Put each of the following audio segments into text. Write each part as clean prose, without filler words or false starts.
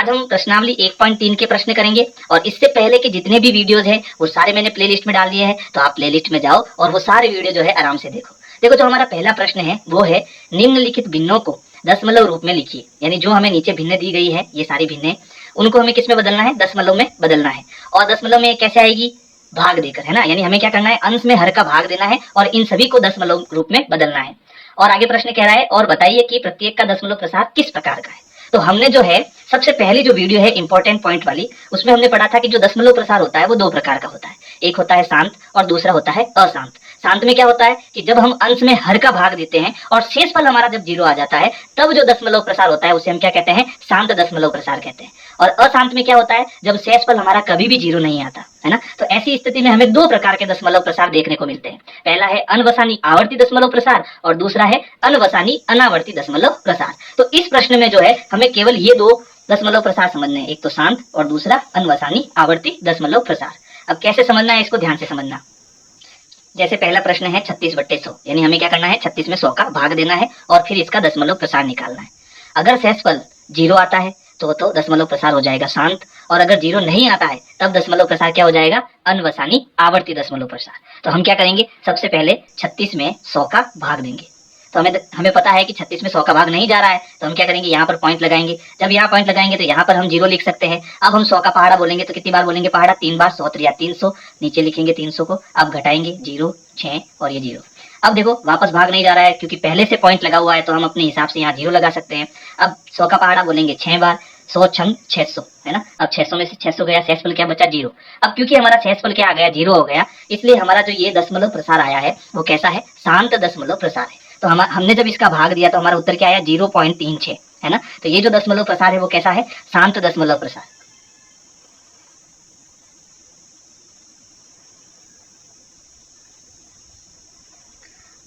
आज हम प्रश्नावली 1.3 के प्रश्न करेंगे और इससे पहले के जितने भी वीडियोज हैं वो सारे मैंने प्लेलिस्ट में डाल दिए हैं, तो आप प्लेलिस्ट में जाओ और वो सारे वीडियो जो है आराम से देखो। देखो जो हमारा पहला प्रश्न है वो है निम्नलिखित भिन्नों को दशमलव रूप में लिखिए। यानी जो हमें नीचे भिन्न दी गई है, ये सारी भिन्नें, उनको हमें किस में बदलना है? दशमलव में बदलना है। और दशमलव में कैसे आएगी? भाग देकर, है ना। यानी हमें क्या करना है? अंश में हर का भाग देना है और इन सभी को दशमलव रूप में बदलना है। और आगे प्रश्न कह रहा है और बताइए कि प्रत्येक का दशमलव प्रसार किस प्रकार का है। तो हमने जो है सबसे पहली जो वीडियो है इंपॉर्टेंट पॉइंट वाली, उसमें हमने पढ़ा था कि जो दशमलव प्रसार होता है वो दो प्रकार का होता है। एक होता है शांत और दूसरा होता है अशांत। शांत में क्या होता है कि जब हम अंश में हर का भाग देते हैं और शेषफल हमारा जब 0 आ जाता है, तब जो दशमलव प्रसार होता है उसे हम क्या कहते हैं? शांत दशमलव प्रसार कहते हैं। और अशांत में क्या होता है? जब शेषफल हमारा कभी भी 0 नहीं आता, है ना। तो ऐसी स्थिति में हमें दो प्रकार के दशमलव प्रसार देखने को मिलते हैं। पहला है अनवसानी आवर्ती दशमलव प्रसार और दूसरा है अनवसानी अनावर्ती दशमलव प्रसार। तो इस प्रश्न में जो है हमें केवल ये दो दशमलव प्रसार समझने हैं, एक तो शांत और दूसरा अनवसानी आवर्ती दशमलव प्रसार। अब कैसे समझना है इसको ध्यान से समझना। जैसे पहला प्रश्न है 36/100, यानी हमें क्या करना है? 36 में 100 का भाग देना है और फिर इसका दशमलव प्रसार निकालना है। अगर शेषफल 0 आता है तो दशमलव प्रसार हो जाएगा शांत, और अगर 0 नहीं आता है तब दशमलव प्रसार क्या हो जाएगा? अनवसानी आवर्ती दशमलव प्रसार। तो हम क्या करेंगे? सबसे पहले 36 में 100 का भाग देंगे। तो हमें पता है कि 36 में 100 का भाग नहीं जा रहा है, तो हम क्या करेंगे? यहाँ पर पॉइंट लगाएंगे। जब यहाँ पॉइंट लगाएंगे तो यहाँ पर हम 0 लिख सकते हैं। अब हम 100 का पहाड़ा बोलेंगे तो कितनी बार बोलेंगे पहाड़ा? 3 बार। 100 3 300, नीचे लिखेंगे 300 को। अब घटाएंगे 0 6 और ये 0। अब देखो वापस भाग नहीं जा रहा है क्योंकि पहले से पॉइंट लगा हुआ है, तो हम अपने हिसाब से यहाँ 0 लगा सकते हैं। अब 100 का पहाड़ा बोलेंगे 6 बार। 100 छंग 600, है ना। अब 600 में से 600 गया, शेषफल क्या बचा? 0। अब क्योंकि हमारा शेषफल क्या आ गया? 0 हो गया, इसलिए हमारा जो ये दशमलव प्रसार आया है वो कैसा है? शांत दशमलव प्रसार है। तो हमने जब इसका भाग दिया तो हमारा उत्तर क्या आया? 0.36, है ना। तो ये जो दशमलव प्रसार है वो कैसा है? शांत दशमलव प्रसार।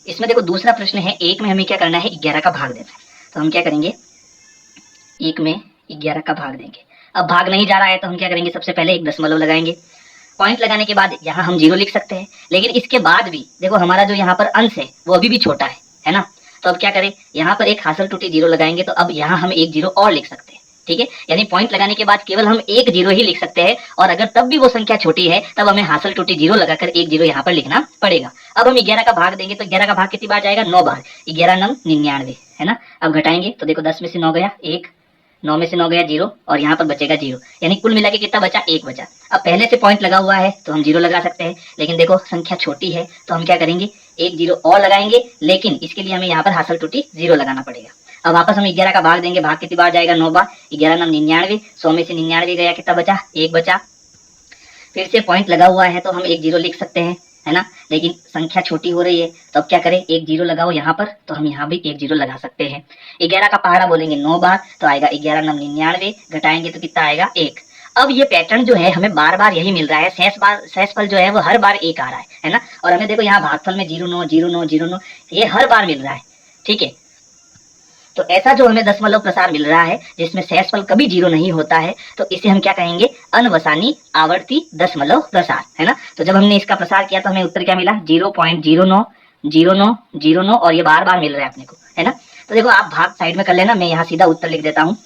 इसमें देखो दूसरा प्रश्न है, एक में हमें क्या करना है? 11 का भाग देना है। तो हम क्या करेंगे? एक में 11 का भाग देंगे। अब भाग नहीं जा रहा है तो हम क्या करेंगे? सबसे पहले एक दशमलव लगाएंगे। पॉइंट लगाने के बाद यहाँ हम 0 लिख सकते हैं, लेकिन इसके बाद भी देखो हमारा जो यहाँ पर अंश है वो अभी भी छोटा है ना। तो अब क्या करें? यहाँ पर एक हासिल टूटी 0 लगाएंगे, तो अब यहाँ हम एक 0 और लिख सकते हैं। ठीक है, यानी पॉइंट लगाने के बाद केवल हम एक 0 ही लिख सकते हैं, और अगर तब भी वो संख्या छोटी है तब हमें हासिल टूटी 0 लगाकर एक 0 यहाँ पर लिखना पड़ेगा। अब हम 11 का भाग देंगे तो 11 का भाग कितनी बार जाएगा? 9 बार। 11 9 99, है ना। अब घटाएंगे तो देखो 10 में से 9 गया 1, 9 में से 9 गया 0, और यहाँ पर बचेगा 0, यानी कुल मिला के कितना बचा? 1 बचा। अब पहले से पॉइंट लगा हुआ है तो हम 0 लगा सकते हैं, लेकिन देखो संख्या छोटी है तो हम क्या करेंगे? एक 0 और लगाएंगे, लेकिन इसके लिए हमें यहाँ पर हासिल टूटी 0 लगाना पड़ेगा। अब वापस हम 11 का भाग देंगे। भाग कितनी बार जाएगा? 9 बार। 11 9 99, 100 में से 99 गया, कितना बचा? 1 बचा। फिर से पॉइंट लगा हुआ है तो हम एक 0 लिख सकते हैं, है ना, लेकिन संख्या छोटी हो रही है तो अब क्या करें? एक 0 लगाओ यहाँ पर, तो हम यहाँ भी एक 0 लगा सकते हैं। 11 का पहाड़ा बोलेंगे 9 बार, तो आएगा 11 9 99, घटाएंगे तो कितना आएगा? 1। अब ये पैटर्न जो है हमें बार बार यही मिल रहा है। शेषफल जो है वो हर बार 1 आ रहा है ना। और हमें देखो यहाँ भागफल में 0 9 0 9 0 9, ये हर बार मिल रहा है। ठीक है, तो ऐसा जो हमें दशमलव प्रसार मिल रहा है जिसमें शेषफल कभी 0 नहीं होता है, तो इसे हम क्या कहेंगे? अनवसानी आवर्ती दशमलव प्रसार, है ना। तो जब हमने इसका प्रसार किया तो हमें उत्तर क्या मिला? 0.09 09 09, और ये बार बार मिल रहा है अपने को, है ना। तो देखो आप भाग साइड में कर लेना, मैं यहाँ सीधा उत्तर लिख देता हूँ।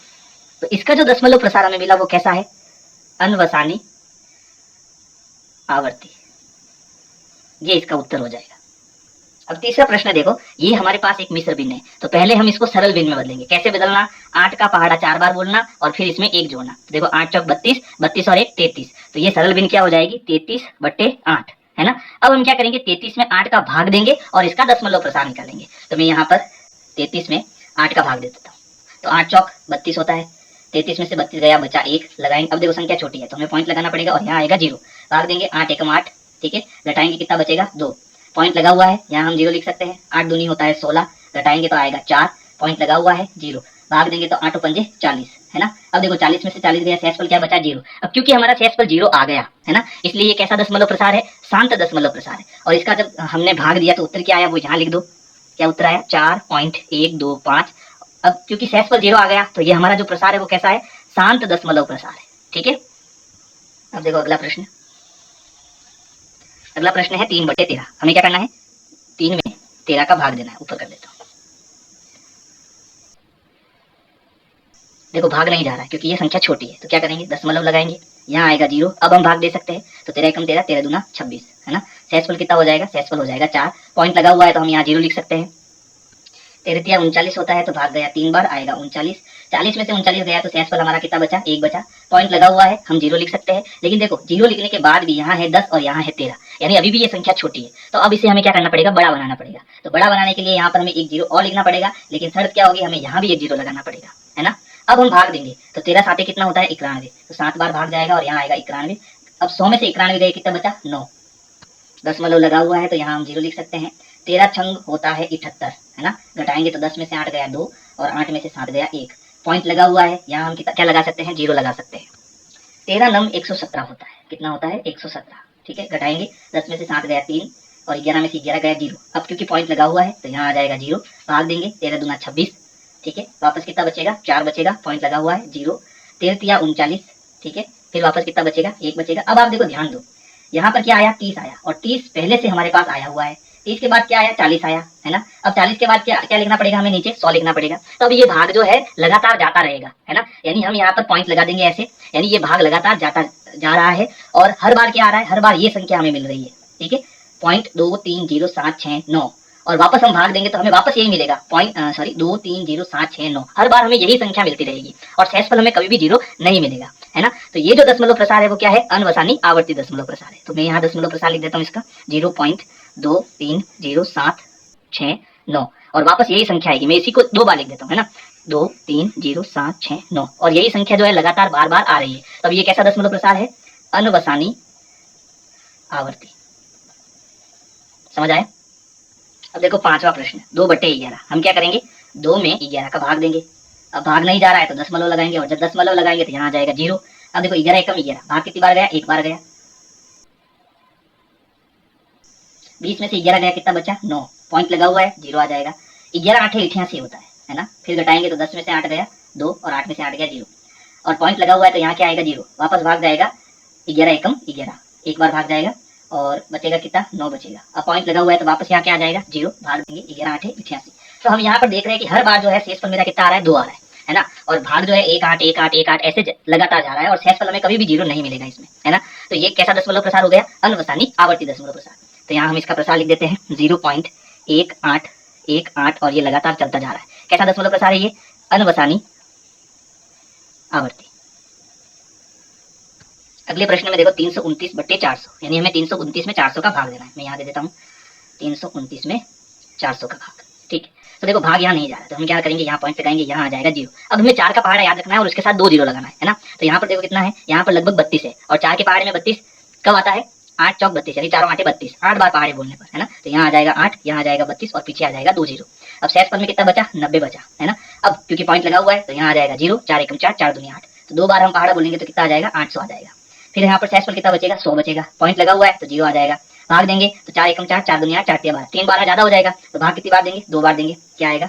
तो इसका जो दशमलव प्रसार हमें मिला वो कैसा है? अनवसानी आवर्ती, ये इसका उत्तर हो जाएगा। अब तीसरा प्रश्न देखो, ये हमारे पास एक मिश्र भिन्न है, तो पहले हम इसको सरल भिन्न में बदलेंगे। कैसे बदलना? 8 का पहाड़ा 4 बार बोलना और फिर इसमें 1 जोड़ना। तो देखो 8 चौक 32, 32 और 1 33, तो ये सरल भिन्न क्या हो जाएगी? 33/8, है ना। अब हम क्या करेंगे? 33 में 8 का भाग देंगे और इसका दशमलव प्रसार निकालेंगे। तो मैं यहाँ पर 33 में 8 का भाग दे देता हूँ, तो 8 चौक 32 होता है। 33 में से 32 गया, बचा 1 लगाएंगे। अब देखो संख्या छोटी है तो हमें पॉइंट लगाना पड़ेगा और यहाँ आएगा 0, भाग देंगे 8 एकम 8, ठीक है, घटाएंगे कितना बचेगा? 2। पॉइंट लगा हुआ है, यहाँ हम 0 लिख सकते हैं। 8 दूनी होता है 16, घटाएंगे तो आएगा 4, पॉइंट लगा हुआ है 0, भाग देंगे तो 8 पंजे 40, है ना। अब देखो 40 में से 40 गया, शेषफल क्या बचा? 0। अब क्योंकि हमारा शेषफल 0 आ गया, है ना, इसलिए ये कैसा दशमलव प्रसार है? शांत दशमलव प्रसार है। और इसका जब हमने भाग दिया तो उत्तर क्या आया वो यहाँ लिख दो। क्या उत्तर आया? 4.125। अब क्योंकि शेषफल 0 आ गया तो ये हमारा जो प्रसार है वो कैसा है? शांत दशमलव प्रसार है। ठीक है, अब देखो अगला प्रश्न। अगला प्रश्न है 3/13। हमें क्या करना है? 3 में 13 का भाग देना है। ऊपर कर देता हूँ। देखो भाग नहीं जा रहा है क्योंकि ये संख्या छोटी है, तो क्या करेंगे, दशमलव लगाएंगे, यहाँ आएगा 0। अब हम भाग दे सकते हैं, तो 13 एकम 13, 13 दूना 26, है ना। शेषफल कितना हो जाएगा, शेषफल हो जाएगा 4। पॉइंट लगा हुआ है तो हम यहाँ 0 लिख सकते हैं। 13 39 होता है तो भाग गया 3 बार, आएगा 39। 40 में से 39 गया तो शेषफल हमारा कितना बचा, 1 बचा। पॉइंट लगा हुआ है, हम 0 लिख सकते हैं। लेकिन देखो 0 लिखने के बाद भी यहाँ है 10 और यहाँ है 13, यानी अभी भी ये संख्या छोटी है। तो अब इसे हमें क्या करना पड़ेगा, बड़ा बनाना पड़ेगा। तो बड़ा बनाने के लिए यहाँ पर हमें एक 0 और लिखना पड़ेगा, लेकिन शर्त क्या होगी, हमें यहाँ भी एक 0 लगाना पड़ेगा, है ना। अब हम भाग देंगे, तो 13 साते कितना होता है, 91, तो 7 बार भाग जाएगा और यहाँ आएगा 91। अब 100 में से 91 गए, कितना बचा, 9। दशमलव लगा हुआ है तो यहाँ हम 0 लिख सकते हैं। 13 छंग होता है 78, है ना। घटाएंगे तो 10 में से 8 गया 2 और 8 में से 7 गया 1। पॉइंट लगा हुआ है, यहाँ हम क्या लगा सकते हैं, 0 लगा सकते हैं। 13 नम 117 होता है, कितना होता है, 117, ठीक है। घटाएंगे, 10 में से 7 गया 3 और 11 में से 11 गया 0। अब क्योंकि पॉइंट लगा हुआ है तो यहाँ आ जाएगा 0। भाग देंगे, 13 दूना 26, ठीक है। वापस कितना बचेगा, 4 बचेगा, पॉइंट लगा हुआ है 0। 13 तिया 39, ठीक है। फिर वापस कितना बचेगा, 1 बचेगा। अब आप देखो ध्यान दो, यहाँ पर क्या आया, 30 आया, और 30 पहले से हमारे पास आया हुआ है। 30 के बाद क्या आया, 40 आया, है ना। अब 40 के बाद क्या क्या लिखना पड़ेगा, हमें नीचे 100 लिखना पड़ेगा। तो अब ये भाग जो है लगातार जाता रहेगा, है ना। यानी हम यहाँ पर पॉइंट लगा देंगे ऐसे, यानी ये भाग लगातार जाता जा रहा है और हर बार क्या आ रहा है, हर बार ये संख्या हमें मिल रही है, ठीक है। 0.23076 9 और वापस हम भाग देंगे तो हमें वापस यही मिलेगा, 23076 9। हर बार हमें यही संख्या मिलती रहेगी और शेषफल हमें कभी भी 0 नहीं मिलेगा, है ना। तो ये जो दशमलव प्रसार है वो क्या है, अनवसानी आवर्ती दशमलव प्रसार है। तो मैं यहाँ दशमलव प्रसार लिख देता हूँ इसका, 0.23076 9 और वापस यही संख्या आएगी। मैं इसी को 2 बार लिख देता हूँ, है ना, 23076 9 और यही संख्या जो है लगातार बार बार आ रही है। तब ये कैसा दशमलव प्रसार है, अनवसानी आवर्ती। समझ आया। अब देखो 5वां प्रश्न, 2/11। हम क्या करेंगे, 2 में 11 का भाग देंगे। अब भाग नहीं जा रहा है तो दशमलव लगाएंगे और जब दशमलव लगाएंगे तो यहाँ आ जाएगा 0। अब देखो 11 एकम 11, भाग कितनी बार गया, 1 बार गया। 20 में से 11 गया, कितना बचा, 9। पॉइंट लगा हुआ है, 0 आ जाएगा। 11 8 88 होता है ना। फिर घटाएंगे तो 10 में से 8 गया 2 और 8 में से 8 गया 0 और पॉइंट लगा हुआ है तो यहाँ क्या आएगा, 0। वापस भाग जाएगा 11 एकम 11, एक बार भाग जाएगा और बचेगा कितना, 9 बचेगा। अब पॉइंट लगा हुआ है तो वापस यहाँ क्या आ जाएगा, 0। भाग देंगे, 11 8 88। तो हम यहाँ पर देख रहे हैं कि हर बार जो है शेषफल मेरा कितना आ रहा है, 2 आ रहा है ना। और भाग जो है 1 8 1 8 1 8 ऐसे लगातार जा रहा है और शेषफल हमें कभी भी 0 नहीं मिलेगा इसमें, है ना। तो ये कैसा दशमलव प्रसार हो गया, अनवसानी आवर्ती दशमलव प्रसार। तो यहाँ हम इसका प्रसार लिख देते हैं 0.1818 और ये लगातार चलता जा रहा है। कैसा दशमलव प्रसार है ये, अनवसानी आवर्ती। अगले प्रश्न में देखो 329/400, यानी हमें 329 में 400 का भाग देना है। मैं यहाँ दे देता हूँ 329 में 400 का भाग, ठीक है। तो देखो भाग यहाँ नहीं जा रहा है तो हम क्या करेंगे, यहाँ पॉइंट लगाएंगे, यहाँ आ जाएगा 0। अब हमें 4 का पहाड़ा याद रखना है और उसके साथ 2 0 लगाना है ना। तो यहाँ पर देखो कितना है, यहाँ पर लगभग 32 है और 4 के पहाड़े में 32 कब आता है, 8 चौक 32, यानी 4 8 32, 8 बार पहाड़े बोलने पर, है ना। तो यहाँ आ जाएगा 8, यहाँ आ जाएगा 32 और पीछे आ जाएगा 2 0। अब शेषफल में कितना बचा, 90 बचा, है ना। अब क्योंकि पॉइंट लगा हुआ है तो यहाँ आ जाएगा 0, 4 एकम 4, 4 दूनी 8। तो 2 बार हम पहाड़ा बोलेंगे तो कितना आ जाएगा, 800 आ जाएगा। फिर यहाँ पर शेषफल कितना बचेगा, 100 बचेगा। पॉइंट लगा हुआ है तो 0 आ जाएगा। भाग देंगे तो 4 एकम 4, 4 दुनिया 4 3 12, 3 12 ज्यादा हो जाएगा तो भाग कितनी बार देंगे, 2 बार देंगे, क्या आएगा,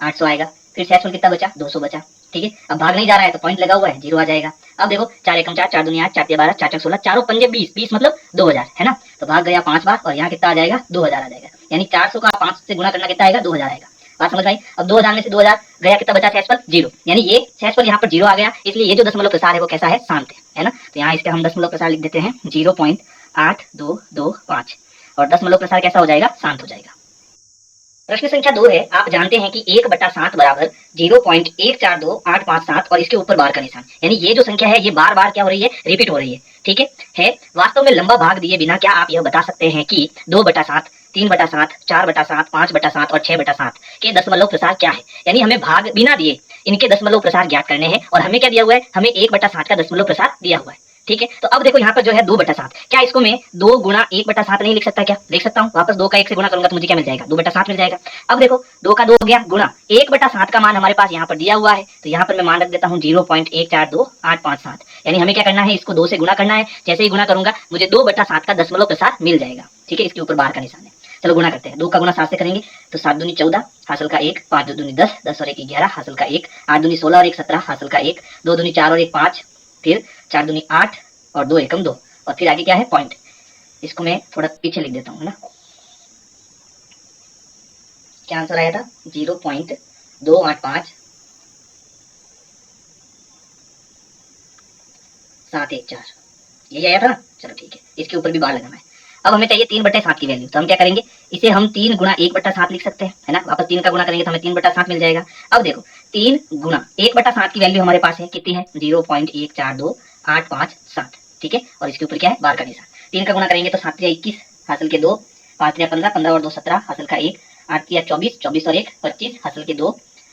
800 आएगा। फिर शेषफल कितना बचा, 200 बचा, ठीक है। अब भाग नहीं जा रहा है तो पॉइंट लगा हुआ है, 0 आ जाएगा। अब देखो 4 एकम 4, 4 दुनिया 4 3 12, 4 4 16, चारों पंजे 20, 20 मतलब 2000, है ना। तो भाग गया 5 बार और यहाँ कितना आ जाएगा, 2000 आ जाएगा। यानी 400 का 5 से गुणा करना कितना आएगा, 2000 आएगा। बात समझ आई। अब 2000 में से 2000 गया, कितना बचा शेषफल, 0। यानी ये शेषफल यहाँ पर 0 आ गया, इसलिए ये जो दशमलव प्रसार है वो कैसा है, शांत है ना। तो यहाँ इसके हम दशमलव प्रसार लिख देते हैं 0.8225 और दशमलव प्रसार कैसा हो जाएगा, शांत हो जाएगा। प्रश्न संख्या 2 है, आप जानते हैं कि 1/7 बराबर 0.142857 और इसके ऊपर बार का निशान, यानी ये जो संख्या है ये बार बार क्या हो रही है, रिपीट हो रही है, ठीक है। वास्तव में लंबा भाग दिए बिना क्या आप यह बता सकते हैं कि 2/7, 3/7, 4/7, 5/7 और 6/7 के दशमलव प्रसार क्या है। यानी हमें भाग बिना दिए इनके दशमलव प्रसार ज्ञात करने हैं और हमें क्या दिया हुआ है, हमें 1/7 का दशमलव प्रसार दिया हुआ है, ठीक है। तो अब देखो यहाँ पर जो है 2/7, क्या इसको मैं 2 गुणा 1/7 नहीं लिख सकता, क्या लिख सकता हूँ। वापस 2 का 1 से गुणा करूंगा तो मुझे क्या मिल जाएगा, 2/7 मिल जाएगा। अब देखो 2 का 2 हो गया गुणा 1/7 का मान हमारे पास यहाँ पर दिया हुआ है, तो यहाँ पर मैं मान रख देता हूँ 0.142857। यानी हमें क्या करना है, इसको 2 से गुणा करना है। जैसे ही गुणा करूंगा मुझे 2/7 का दशमलव प्रसार मिल जाएगा, ठीक है। इसके ऊपर बार का निशान है। चलो गुणा करते हैं, 2 का गुणा 7 से करेंगे तो 7 दूनी 14, हासिल का 1, 5 2 दूनी 10, 10 और 1 11, हासिल का 1, 8 दूनी 16 और 1 17, हासिल का 1, 2 दूनी 4 और 1 5, फिर 4 दूनी 8 और 2 एकम 2 और फिर आगे क्या है, पॉइंट। इसको मैं थोड़ा पीछे लिख देता हूँ ना। क्या आंसर आया था, 0.285 714 यही आया था ना। चलो ठीक है, इसके ऊपर भी बार लगाना है। अब हमें चाहिए 3/7 की वैल्यू, तो हम क्या करेंगे, इसे हम 3 गुणा 1/7 लिख सकते हैं, है ना। वापस 3 का गुणा करेंगे तो हमें 3/7 मिल जाएगा। अब देखो 3 गुणा 1/7 की वैल्यू हमारे पास है, कितनी है 0.142857, ठीक है। और इसके ऊपर क्या है, बार का निशान। 3 का गुणा करेंगे तो 7 या 21 हासिल के 2, 5 या 15, 15 और 2 17 हासिल का 1, 8 या 24, 24 और 1 25 हासिल के 2,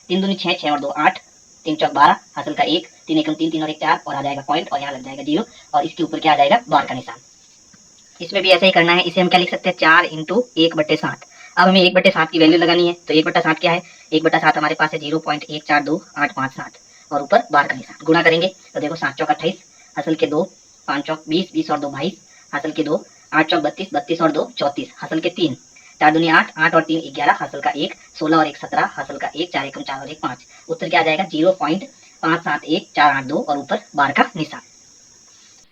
3 दूनी 6, 6 और 2 8, 3 चौक 12 हासिल का 1, 3 एकम 3, 3 और 1 4 और आ जाएगा पॉइंट और यहाँ लग जाएगा 0 और इसके ऊपर क्या आ जाएगा, बार का निशान। इसमें भी ऐसा ही करना है। इसे हम क्या लिख सकते हैं, 4 इंटू 1/7। अब हमें 1/7 की वैल्यू लगानी है, तो 1/7 क्या है, 1/7 हमारे पास है 0.142857 और ऊपर बार का निशान। गुणा करेंगे तो देखो 7 चौक 28 हासिल के 2, 5 चौक 20, 20 और 2 22 हासिल के 2, 8 चौक 32, 32 और 2 34 हासिल के 3, 4 दूनी 8, 8 और 3 11 हासिल का 1, 16 और 1 17 हासिल का 1, 4 एकम 4 और 1 5। उत्तर क्या आ जाएगा 0.571482 और ऊपर बार का निशान।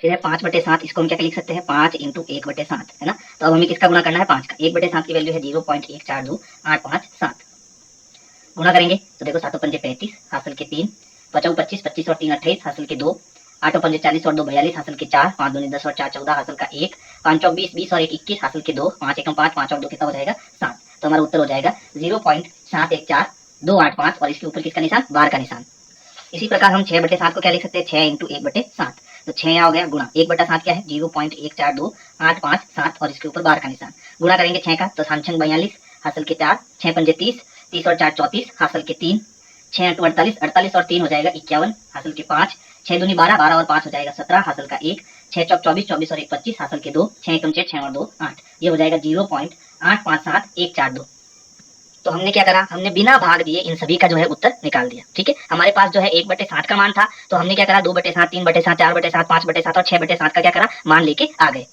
फिर है 5/7, इसको हम क्या लिख सकते हैं, 5 इंटू 1/7, है ना। तो अब हमें किसका गुणा करना है, 5 का। 1/7 की वैल्यू है 0.142857। गुणा करेंगे तो देखो 7 पंजे 35 हासिल के 3, 5 25, 25 और 3 28 हासिल के 2, 8 पंजे 40 और 2 42 हासिल के 4, 5 दूनी 10 और 4 14 हासिल का 1, 5 चौक 20, 20 और 1 21 हासिल के 2, 5 एकम 5, 5 और 2 कितना हो जाएगा 7। तो हमारा उत्तर हो जाएगा 0.714285 और इसके ऊपर किसका निशान, बार का निशान। इसी प्रकार हम 6/7 को क्या लिख सकते हैं, 6 इंटू 1/7। तो 6 यहाँ हो गया गुणा 1/7 क्या है 0.142857 और इसके ऊपर बार का निशान। गुणा करेंगे 6 का तो 7 6 42 हासिल के 4, 6 पंजे 30, 30 और 4 34 हासिल के 3, 6 इंटू 48, 48 और 3 हो जाएगा 51 हासिल के 5, 6 दूनी 12, 12 और 5 हो जाएगा 17 हासिल का 1, 6 चौक 24, 24 और 1 25 हासिल के 2, 6 एकम 6, 6 और 2 8। ये हो जाएगा 0.857142। तो हमने क्या करा, हमने बिना भाग दिए इन सभी का जो है उत्तर निकाल दिया, ठीक है। हमारे पास जो है 1/7 का मान था, तो हमने क्या करा 2/7, 3/7, 4/7, 5/7 और 6/7 का क्या करा, मान लेके आ गए।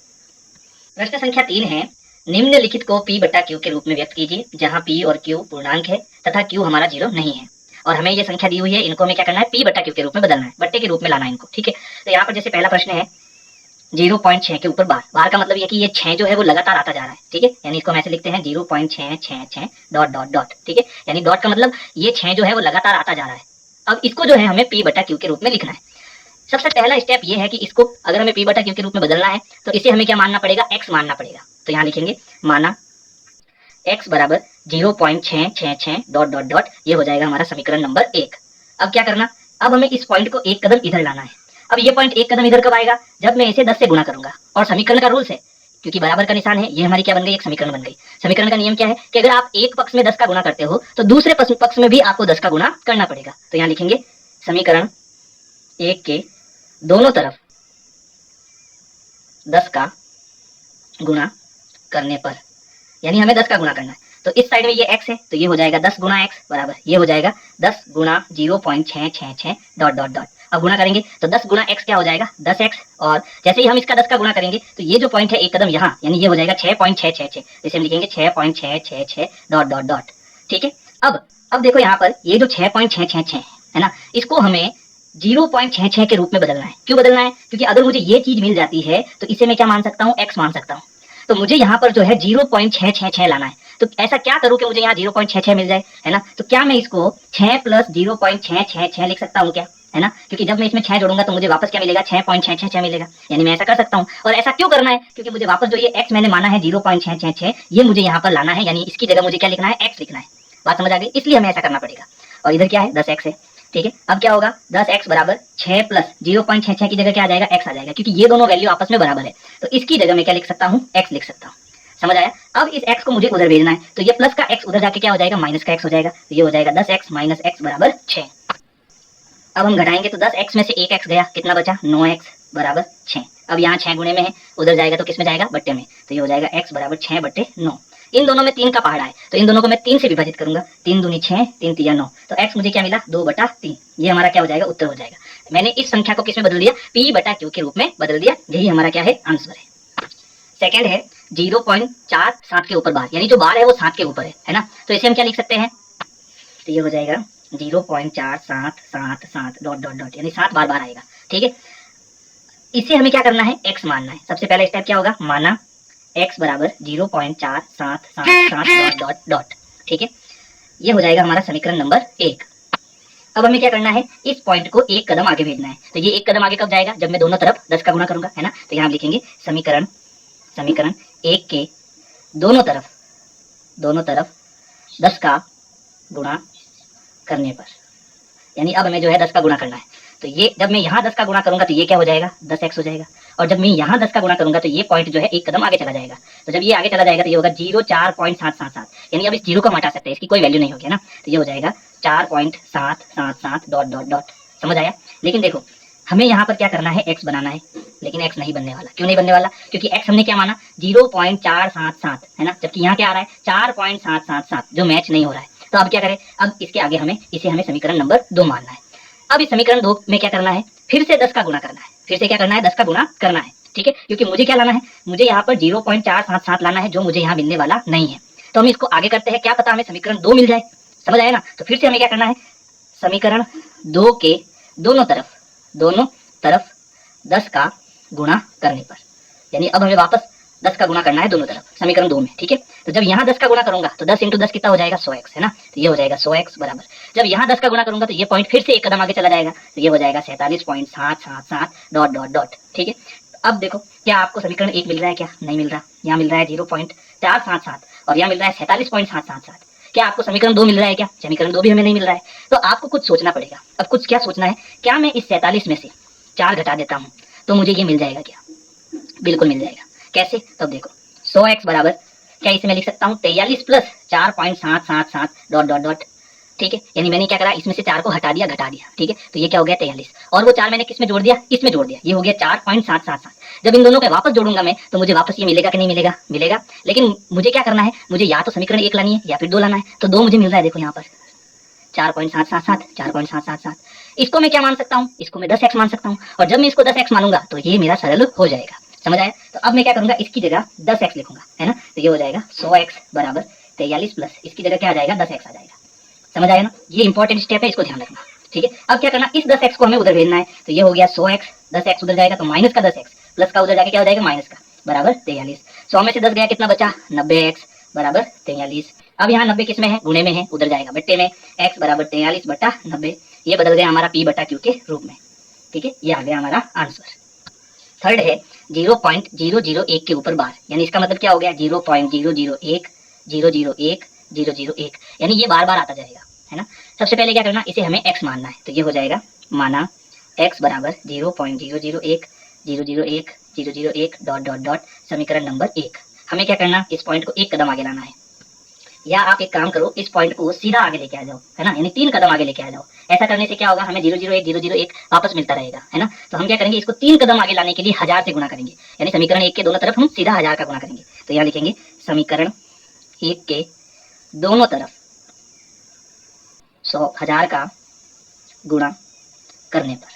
प्रश्न संख्या 3 है, निम्नलिखित को P/Q के रूप में व्यक्त कीजिए, जहां P और Q पूर्णांक है तथा Q हमारा 0 नहीं है। और हमें ये संख्या दी हुई है, इनको हमें क्या करना है, P/Q के रूप में बदलना है, बट्टे के रूप में लाना है इनको, ठीक है। तो यहाँ पर जैसे पहला प्रश्न है 0.6 के ऊपर बार, बार का मतलब ये कि ये 6 जो है वो लगातार आता जा रहा है, ठीक है। यानी इसको हम ऐसे लिखते हैं 0.666 डॉट डॉट डॉट, ठीक है। यानी डॉट का मतलब ये 6 जो है वो लगातार आता जा रहा है। अब इसको जो है हमें P/Q के रूप में लिखना है। सबसे पहला स्टेप ये है कि इसको अगर हमें P/Q के रूप में बदलना है तो इसे हमें क्या मानना पड़ेगा, x मानना पड़ेगा। तो यहाँ लिखेंगे माना x बराबर 0.666 डॉट डॉट डॉट, ये हो जाएगा हमारा समीकरण नंबर 1। अब क्या करना, अब हमें इस पॉइंट को एक कदम इधर लाना है। अब ये पॉइंट एक कदम इधर कब आएगा, जब मैं इसे 10 से गुणा करूंगा। और समीकरण का रूल्स है, क्योंकि बराबर का निशान है, ये हमारी क्या बन गई, एक समीकरण बन गई। समीकरण का नियम क्या है कि अगर आप एक पक्ष में 10 का गुणा करते हो तो दूसरे पक्ष में भी आपको 10 का गुणा करना पड़ेगा। तो यहाँ लिखेंगे समीकरण 1 के दोनों तरफ 10 का गुणा करने पर, यानी हमें 10 का गुणा करना है। तो इस साइड में ये x है, तो ये हो जाएगा 10 गुणा x बराबर, ये हो जाएगा 10 गुणा 0.666 डॉट डॉट डॉट। अब गुणा करेंगे तो 10 गुणा x क्या हो जाएगा 10x, और जैसे ही हम इसका 10 का गुणा करेंगे तो ये जो पॉइंट है एक कदम यहाँ, यानी ये हो जाएगा 6.666, इसे हम लिखेंगे 6.666 डॉट डॉट डॉट, ठीक है। अब देखो यहाँ पर ये जो 6.666 है ना, इसको हमें 0.66 के रूप में बदलना है। क्यों बदलना है, क्योंकि अगर मुझे ये चीज मिल जाती है तो इसे मैं क्या मान सकता हूँ, x मान सकता हूँ। तो मुझे यहाँ पर जो है 0.666 लाना है। तो ऐसा क्या करूँ कि मुझे यहाँ 0.66 मिल जाए, है ना। तो क्या मैं इसको 6 प्लस 0.666 लिख सकता हूँ क्या, है ना। क्योंकि जब मैं इसमें 6 जोड़ूंगा तो मुझे वापस क्या मिलेगा, 6.666 मिलेगा। यानी मैं ऐसा कर सकता हूँ। और ऐसा क्यों करना है, क्योंकि मुझे वापस जो ये x मैंने माना है 0.666, ये मुझे यहाँ पर लाना है, यानी इसकी जगह मुझे क्या लिखना है, x लिखना है। बात समझ आ गई, इसलिए हमें ऐसा करना पड़ेगा। और इधर क्या है 10x है, ठीक है। अब क्या होगा 10x बराबर 6 प्लस 0.66 की जगह क्या आ जाएगा, x आ जाएगा, क्योंकि ये दोनों वैल्यू आपस में बराबर है। तो इसकी जगह मैं क्या लिख सकता हूँ, x लिख सकता हूँ। समझ आया। अब इस x को मुझे उधर भेजना है, तो ये प्लस का x उधर जाके क्या हो जाएगा, माइनस का x हो जाएगा। तो ये हो जाएगा 10x माइनस x बराबर 6। अब हम घटाएंगे तो 10x में से 1x गया, कितना बचा 9x बराबर 6। अब यहाँ 6 गुणे में है, उधर जाएगा तो किस में जाएगा, बट्टे में। तो ये हो जाएगा x बराबर 6/9। इन दोनों में 3 का पहाड़ा है, तो इन दोनों को मैं 3 से विभाजित करूंगा, 3 दूनी 6, 3 तिया 9। तो x मुझे क्या मिला 2/3। ये हमारा क्या हो जाएगा, उत्तर हो जाएगा। मैंने इस संख्या को किस में बदल दिया, P/Q के रूप में बदल दिया। यही हमारा क्या है, आंसर है। सेकेंड है 0.47 के ऊपर बार, यानी जो बार है वो 7 के ऊपर है ना। तो इसे हम क्या लिख सकते हैं, तो ये हो जाएगा 0.4777 डॉट डॉट डॉट, यानी 7 बार बार आएगा, ठीक है। इसे हमें क्या करना है, x मानना है। सबसे पहला स्टेप क्या होगा, माना x बराबर 0.4777 डॉट डॉट डॉट, ठीक है। ये हो जाएगा हमारा समीकरण नंबर 1। अब हमें क्या करना है, इस पॉइंट को एक कदम आगे भेजना है। तो ये एक कदम आगे कब जाएगा, जब मैं दोनों तरफ 10 का गुणा करूंगा, है ना। तो यहाँ हम लिखेंगे समीकरण समीकरण 1 के दोनों तरफ 10 का गुणा करने पर, यानी अब हमें जो है 10 का गुणा करना है। तो ये जब मैं यहाँ 10 का गुणा करूंगा तो ये क्या हो जाएगा, 10x हो जाएगा। और जब मैं यहाँ 10 का गुणा करूंगा तो ये पॉइंट जो है एक कदम आगे चला जाएगा। तो जब ये आगे चला जाएगा तो ये होगा 0,4.777, यानी अब इस जीरो को हम हटा सकते हैं, इसकी कोई वैल्यू नहीं होगी ना। तो ये हो जाएगा 4.777 डॉट डॉट डॉट। समझ आया। लेकिन देखो हमें यहाँ पर क्या करना है, x बनाना है, लेकिन x नहीं बनने वाला। क्यों नहीं बनने वाला, क्योंकि x हमने क्या माना 0.477, है ना, जबकि यहाँ क्या आ रहा है 4.777, जो मैच नहीं हो रहा है। तो अब क्या करें, अब इसके आगे हमें समीकरण नंबर 2 मानना है। अब इस समीकरण 2 में क्या करना है, फिर से 10 का गुणा करना है। फिर से क्या करना है, 10 का गुणा करना है, ठीक है। क्योंकि मुझे क्या लाना है, मुझे यहाँ पर 0.477 लाना है, जो मुझे यहाँ मिलने वाला नहीं है। तो हम इसको आगे करते हैं, क्या पता हमें समीकरण 2 मिल जाए। समझ आया ना। तो फिर से हमें क्या करना है, समीकरण 2 के दोनों तरफ 10 का गुणा करने पर, यानी अब हमें वापस 10 का गुणा करना है दोनों तरफ समीकरण 2 में, ठीक है। तो जब यहाँ 10 का गुणा करूंगा तो 10 × 10 कितना हो जाएगा, 100x, है ना। तो ये हो जाएगा 100x बराबर, जब यहाँ 10 का गुणा करूंगा तो ये पॉइंट फिर से एक कदम आगे चला जाएगा। तो ये हो जाएगा 47.777 डॉट डॉट डॉट, ठीक है। अब देखो क्या आपको समीकरण 1 मिल रहा है, क्या नहीं मिल रहा। यहाँ मिल रहा है 0.477 और यहाँ मिल रहा है 47.777। क्या आपको समीकरण 2 मिल रहा है, क्या समीकरण 2 भी हमें नहीं मिल रहा है। तो आपको कुछ सोचना पड़ेगा। अब कुछ क्या सोचना है, क्या मैं इस 47 में से 4 घटा देता हूँ तो मुझे ये मिल जाएगा क्या, बिल्कुल मिल जाएगा। कैसे, तब देखो 100x बराबर क्या इसे मैं लिख सकता हूँ 43 प्लस 4.777 डॉट डॉट डॉट, ठीक है। यानी मैंने क्या करा, इसमें से 4 को हटा दिया, घटा दिया, ठीक है। तो ये क्या हो गया 43, और वो 4 मैंने किस में जोड़ दिया, इसमें जोड़ दिया, ये हो गया 4.777। जब इन दोनों को वापस जोड़ूंगा मैं तो मुझे वापस ये मिलेगा कि नहीं मिलेगा, मिलेगा। लेकिन मुझे क्या करना है, मुझे या तो समीकरण 1 लानी है या फिर 2 लाना है। तो 2 मुझे मिल रहा है, देखो यहाँ पर 4.777। इसको मैं क्या मान सकता हूँ, इसको मैं 10x मान सकता हूँ। और जब मैं इसको 10x मानूंगा तो ये मेरा सरल हो जाएगा। समझ आया। तो अब मैं क्या करूंगा, इसकी जगह 10x लिखूंगा, है ना। तो ये हो जाएगा 100x बराबर 43 प्लस इसकी जगह क्या आ जाएगा, 10x आ जाएगा। समझ आया ना। ये इंपॉर्टेंट स्टेप है, इसको ध्यान रखना, ठीक है। अब क्या करना, इस 10x को हमें उधर भेजना है। तो ये हो गया 100x, 10x उधर जाएगा तो माइनस का 10x, प्लस का उधर जाके क्या हो जाएगा, माइनस का, बराबर 43। 100 में से 10 गया, कितना बचा, 90x बराबर 43। अब यहाँ 90 किस में है, गुणे में है, उधर जाएगा बट्टे में, x बराबर 43 बटा 90। ये बदल गया हमारा p बटा q के रूप में, ठीक है। ये आ गया हमारा आंसर। थर्ड है 0.001 के ऊपर बार, यानी इसका मतलब क्या हो गया 0.001 001 001, यानी ये बार बार आता जाएगा, है ना। सबसे पहले क्या करना, इसे हमें x मानना है। तो ये हो जाएगा माना x बराबर 0.001 001 001 डॉट डॉट डॉट समीकरण नंबर 1। हमें क्या करना, इस पॉइंट को एक कदम आगे लाना है, या आप एक काम करो, इस पॉइंट को सीधा आगे लेके आ जाओ, है ना, यानी 3 कदम आगे लेके आ जाओ। ऐसा करने से क्या होगा, हमें 001 001 वापस मिलता रहेगा, है ना। तो हम क्या करेंगे, इसको 3 कदम आगे लाने के लिए 1000 से गुणा करेंगे, यानी समीकरण 1 के दोनों तरफ हम सीधा 1000 का गुणा करेंगे। तो यहाँ लिखेंगे समीकरण 1 के दोनों तरफ 1000 का गुणा करने पर,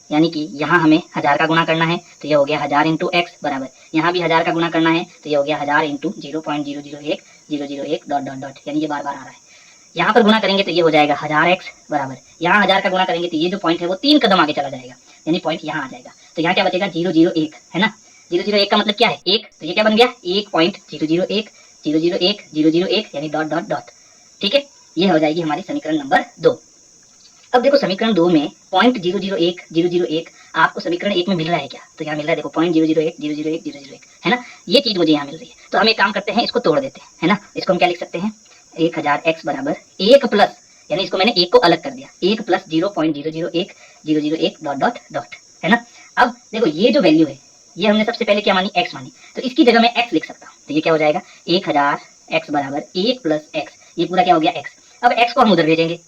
यानी कि यहाँ हमें 1000 का गुणा करना है। तो ये हो गया 1000 × x बराबर, यहाँ भी 1000 का गुणा करना है। तो ये हो गया 1000 × 0.001 001 डॉट डॉट डॉट, यानी ये बार बार आ रहा है। यहाँ पर गुणा करेंगे तो ये हो जाएगा 1000x बराबर, यहाँ 1000 का गुणा करेंगे तो ये जो पॉइंट है वो 3 कदम आगे चला जाएगा, यानी पॉइंट यहाँ आ जाएगा। तो यहाँ क्या बचेगा 001, है ना। 001 का मतलब क्या है, 1। तो ये क्या बन गया 1.001 001 001, यानी डॉट डॉट डॉट, ठीक है। ये हो जाएगी हमारी समीकरण नंबर 2। अब देखो समीकरण 2 में 0.001 001 आपको समीकरण 1 में मिल रहा है क्या, तो यहाँ मिल रहा है देखो 0.001 001 001, है ना। ये चीज मुझे यहाँ मिल रही है। तो हम एक काम करते हैं, इसको तोड़ देते हैं, है ना। इसको हम क्या लिख सकते हैं, 1000x बराबर 1 प्लस, यानी इसको मैंने 1 को अलग कर दिया, 1 प्लस 0.001 001 डॉट डॉट डॉट, है ना। अब देखो ये जो वैल्यू है ये हमने सबसे पहले क्या मानी, x मानी। तो इसकी जगह मैं x लिख सकता हूँ। तो ये क्या हो जाएगा 1000x बराबर 1 प्लस x, ये पूरा क्या हो गया x। अब x को हम उधर भेजेंगे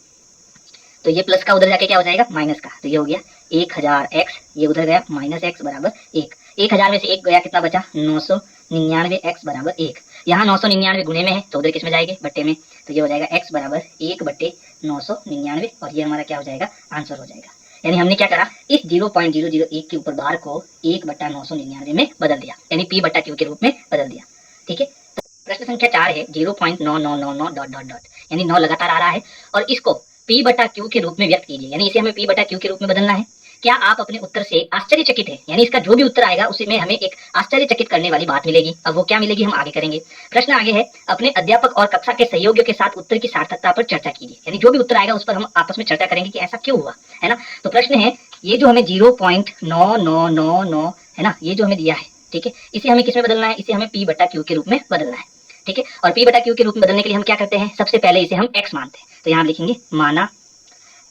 तो ये प्लस का उधर जाके क्या हो जाएगा, माइनस का। तो ये हो गया 1000x, ये उधर गया माइनस x बराबर 1। 1000 में से 1 गया, कितना बचा 999x बराबर 1। यहाँ 999 गुणे में है तो उधर किस में जाएंगे, बट्टे में। तो ये हो जाएगा x बराबर 1/999, और ये हमारा क्या हो जाएगा, आंसर हो जाएगा। यानी हमने क्या करा, इस 0.001 के ऊपर बार को 1/999 में बदल दिया, यानी p बटा q के रूप में बदल दिया, ठीक है। तो प्रश्न संख्या 4 है 0.9999 डॉट डॉट डॉट, यानी 9 लगातार आ रहा है और इसको p बटा q के रूप में व्यक्त कीजिए, यानी इसे हमें p बटा q के रूप में बदलना है। क्या आप अपने उत्तर से आश्चर्यचकित हैं? यानी इसका जो भी उत्तर आएगा उसी में हमें एक आश्चर्यचकित करने वाली बात मिलेगी। अब वो क्या मिलेगी हम आगे करेंगे। प्रश्न आगे है, अपने अध्यापक और कक्षा के सहयोगियों के साथ उत्तर की सार्थकता पर चर्चा कीजिए। यानी जो भी उत्तर आएगा उस पर हम आपस में चर्चा करेंगे कि ऐसा क्यों हुआ, है ना। तो प्रश्न है, ये जो हमें 0.9999 है ना, ये जो हमें दिया है, ठीक है, इसे हमें किस में बदलना है? इसे हमें P बटा Q के रूप में बदलना है, ठीक है। और P बटा Q के रूप में बदलने के लिए हम क्या करते हैं? सबसे पहले इसे हम x मानते हैं। तो यहाँ लिखेंगे माना